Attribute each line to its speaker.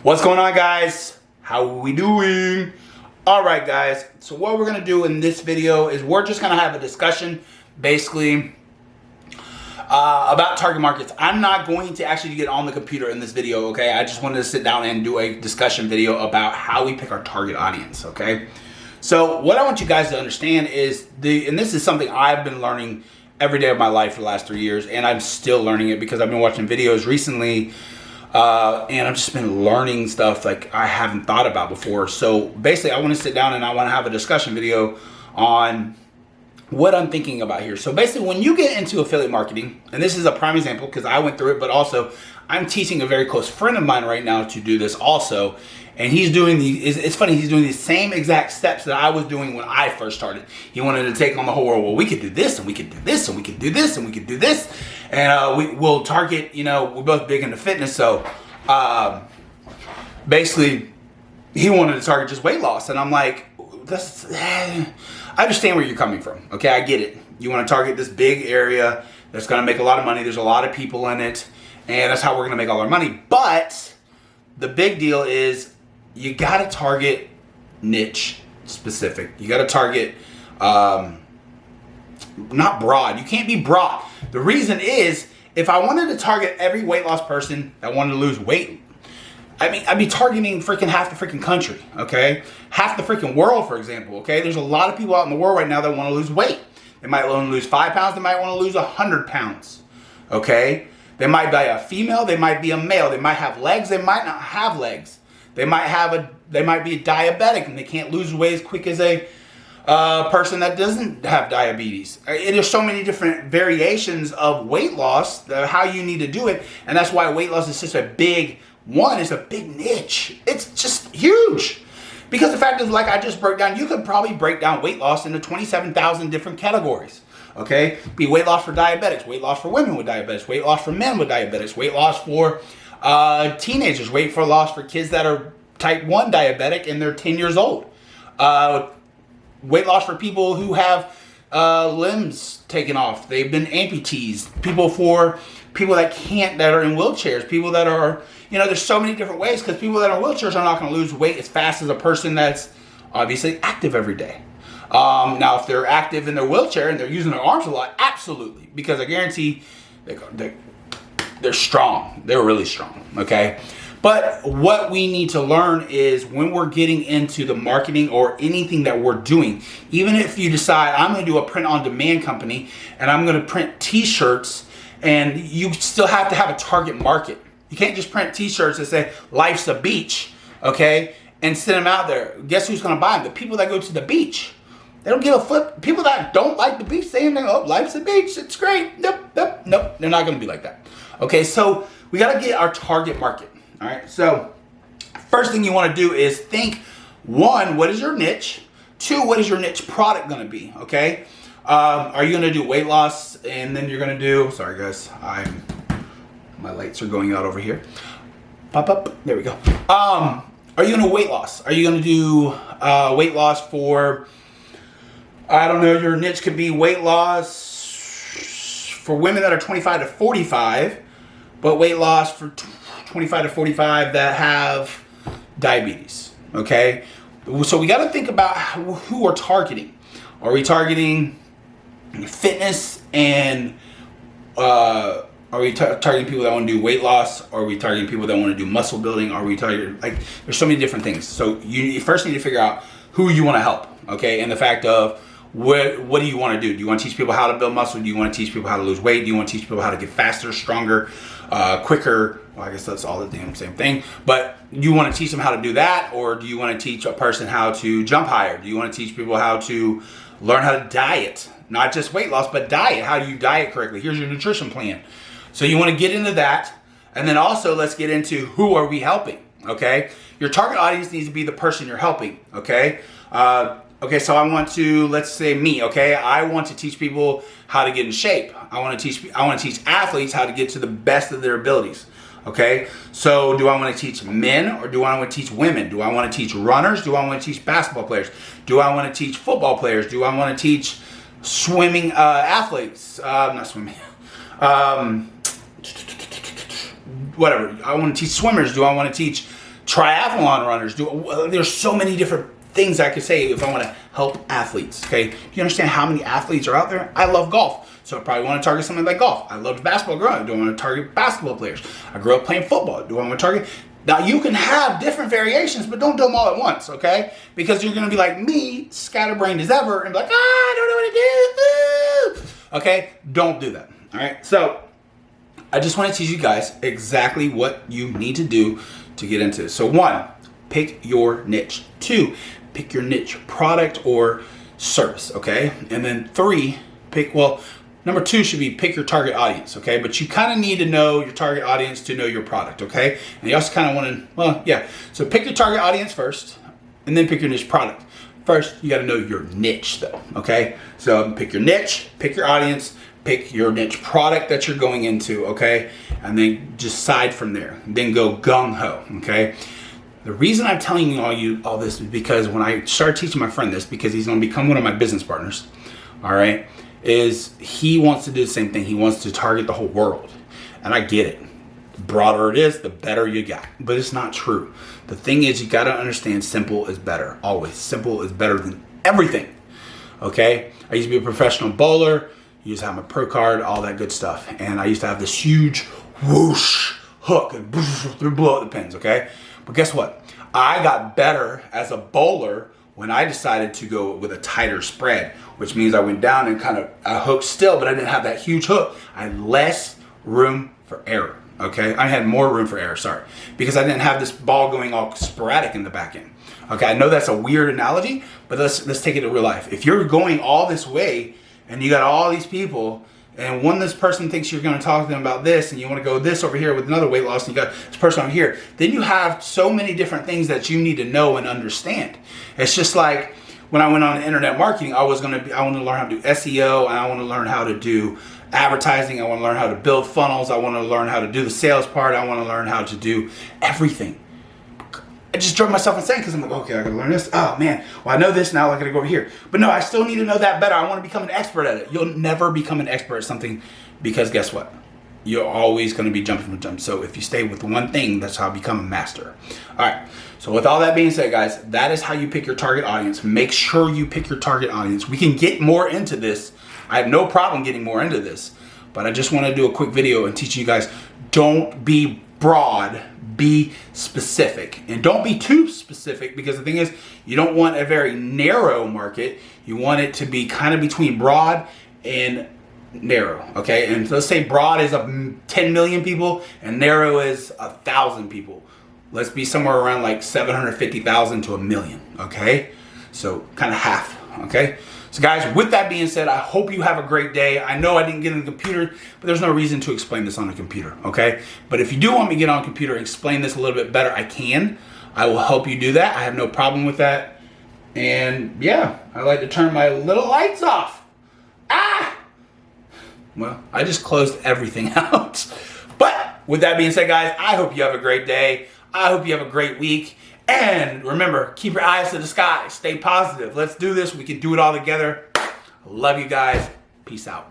Speaker 1: What's going on, guys? How are we doing? All right, guys, so what we're gonna do in this video is we're just gonna have a discussion basically about target markets. I'm not going to actually get on the computer in this video, okay? I just wanted to sit down and do a discussion video about how we pick our target audience, okay? So what I want you guys to understand is and this is something I've been learning every day of my life for the last 3 years, and I'm still learning it because I've been watching videos recently and I've just been learning stuff like I haven't thought about before. So basically I want to sit down and I want to have a discussion video on what I'm thinking about here. So basically when you get into affiliate marketing, and this is a prime example because I went through it, but also I'm teaching a very close friend of mine right now to do this also. And he's doing it's funny, he's doing the same exact steps that I was doing when I first started. He wanted to take on the whole world. Well, we could do this, and we could do this, and we could do this, and we could do this. And we'll target, we're both big into fitness. So basically, he wanted to target just weight loss. And I'm like, I understand where you're coming from. Okay, I get it. You want to target this big area that's going to make a lot of money. There's a lot of people in it. And that's how we're going to make all our money. But the big deal is, you got to target niche specific. You got to target, not broad. You can't be broad. The reason is, if I wanted to target every weight loss person that wanted to lose weight, I'd be targeting freaking half the freaking country, okay? Half the freaking world, for example, okay? There's a lot of people out in the world right now that want to lose weight. They might want to lose 5 pounds. They might want to lose 100 pounds, okay? They might be a female. They might be a male. They might have legs. They might not have legs. They might be a diabetic and they can't lose weight as quick as a person that doesn't have diabetes. There's so many different variations of weight loss, how you need to do it, and that's why weight loss is such a big one. It's a big niche. It's just huge. Because the fact is, like I just broke down, you could probably break down weight loss into 27,000 different categories. Okay, be weight loss for diabetics, weight loss for women with diabetes, weight loss for men with diabetes, weight loss for teenagers, weight for loss for kids that are type 1 diabetic and they're 10 years old. Weight loss for people who have limbs taken off. They've been amputees. People that are in wheelchairs. People that are, there's so many different ways, because people that are in wheelchairs are not going to lose weight as fast as a person that's obviously active every day. Now, if they're active in their wheelchair and they're using their arms a lot, absolutely. Because I guarantee they're strong. They're really strong, okay? But what we need to learn is, when we're getting into the marketing or anything that we're doing, even if you decide, I'm going to do a print-on-demand company and I'm going to print t-shirts, and you still have to have a target market. You can't just print t-shirts that say, life's a beach, okay? And send them out there. Guess who's going to buy them? The people that go to the beach. They don't give a flip. People that don't like the beach saying, oh, life's a beach, it's great. Nope. They're not going to be like that. Okay, so we got to get our target market. All right, so first thing you want to do is think, 1, what is your niche? 2, what is your niche product going to be? Okay, are you going to do weight loss, and then you're going to do, sorry guys, my lights are going out over here. Pop up, there we go. Are you going to weight loss? Are you going to do weight loss for, I don't know, your niche could be weight loss for women that are 25 to 45, but weight loss for 25 to 45 that have diabetes, okay? So we got to think about who we're targeting. Are we targeting fitness, and are we targeting people that want to do weight loss? Or are we targeting people that want to do muscle building? Are we targeting, there's so many different things. So you first need to figure out who you want to help, okay? And the fact of, what do you want to do? Do you want to teach people how to build muscle? Do you want to teach people how to lose weight? Do you want to teach people how to get faster, stronger, quicker? Well, I guess that's all the damn same thing. But you want to teach them how to do that? Or do you want to teach a person how to jump higher? Do you want to teach people how to learn how to diet? Not just weight loss, but diet. How do you diet correctly? Here's your nutrition plan. So you want to get into that. And then also, let's get into, who are we helping? Okay? Your target audience needs to be the person you're helping. Okay? Okay, so I want to, let's say me, okay? I want to teach people how to get in shape. I want to teach athletes how to get to the best of their abilities. Okay? So do I want to teach men, or do I want to teach women? Do I want to teach runners? Do I want to teach basketball players? Do I want to teach football players? Do I want to teach swimming athletes? Not swimming. Whatever. I want to teach swimmers. Do I want to teach triathlon runners. There's so many different things I could say if I want to help athletes. Okay, do you understand how many athletes are out there? I love golf, so I probably want to target something like golf. I loved basketball growing up. Do I want to target basketball players? I grew up playing football. Do I want to target? Now you can have different variations, but don't do them all at once, okay? Because you're gonna be like me, scatterbrained as ever, and be like, I don't know what to do. Okay, don't do that. All right. So I just want to teach you guys exactly what you need to do to get into this. So 1, pick your niche. 2, pick your niche product or service, okay? And then 3, number 2 should be pick your target audience, okay? But you kind of need to know your target audience to know your product, okay? And you also kind of want to, So pick your target audience first, and then pick your niche product. First, you got to know your niche though, okay? So pick your niche, pick your audience, pick your niche product that you're going into, okay? And then decide from there. Then go gung-ho, okay? The reason I'm telling you all this is because when I started teaching my friend this, because he's going to become one of my business partners, all right, is he wants to do the same thing. He wants to target the whole world. And I get it. The broader it is, the better you got. But it's not true. The thing is, you got to understand simple is better. Always. Simple is better than everything, okay? I used to be a professional bowler. You used to have my pro card, all that good stuff. And I used to have this huge whoosh hook and blow up the pins, okay? But guess what? I got better as a bowler when I decided to go with a tighter spread, which means I went down and kind of hooked still, but I didn't have that huge hook. I had less room for error, okay? I had more room for error, sorry, because I didn't have this ball going all sporadic in the back end. Okay, I know that's a weird analogy, but let's take it to real life. If you're going all this way, and you got all these people, and this person thinks you're going to talk to them about this, and you want to go this over here with another weight loss, and you got this person over here, then you have so many different things that you need to know and understand. It's just like when I went on internet marketing, I want to learn how to do SEO, and I want to learn how to do advertising. I want to learn how to build funnels. I want to learn how to do the sales part. I want to learn how to do everything. I just drove myself insane because I'm like, okay, I gotta learn this. Oh man, well I know this now, I gotta go over here. But no, I still need to know that better. I want to become an expert at it. You'll never become an expert at something because guess what? You're always gonna be jumping from jump. So if you stay with one thing, that's how I become a master. All right, so with all that being said, guys, that is how you pick your target audience. Make sure you pick your target audience. We can get more into this. I have no problem getting more into this, but I just want to do a quick video and teach you guys, don't be broad, be specific, and don't be too specific, because the thing is, you don't want a very narrow market. You want it to be kind of between broad and narrow, okay? And let's say broad is 10 million people and narrow is 1,000 people. Let's be somewhere around like 750,000 to 1 million, okay? So kind of half, okay? So guys, with that being said, I hope you have a great day. I know I didn't get on the computer, but there's no reason to explain this on a computer, okay? But if you do want me to get on a computer and explain this a little bit better, I can. I will help you do that. I have no problem with that. And yeah, I like to turn my little lights off. Ah! Well, I just closed everything out. But with that being said, guys, I hope you have a great day. I hope you have a great week. And remember, keep your eyes to the sky. Stay positive. Let's do this. We can do it all together. Love you guys. Peace out.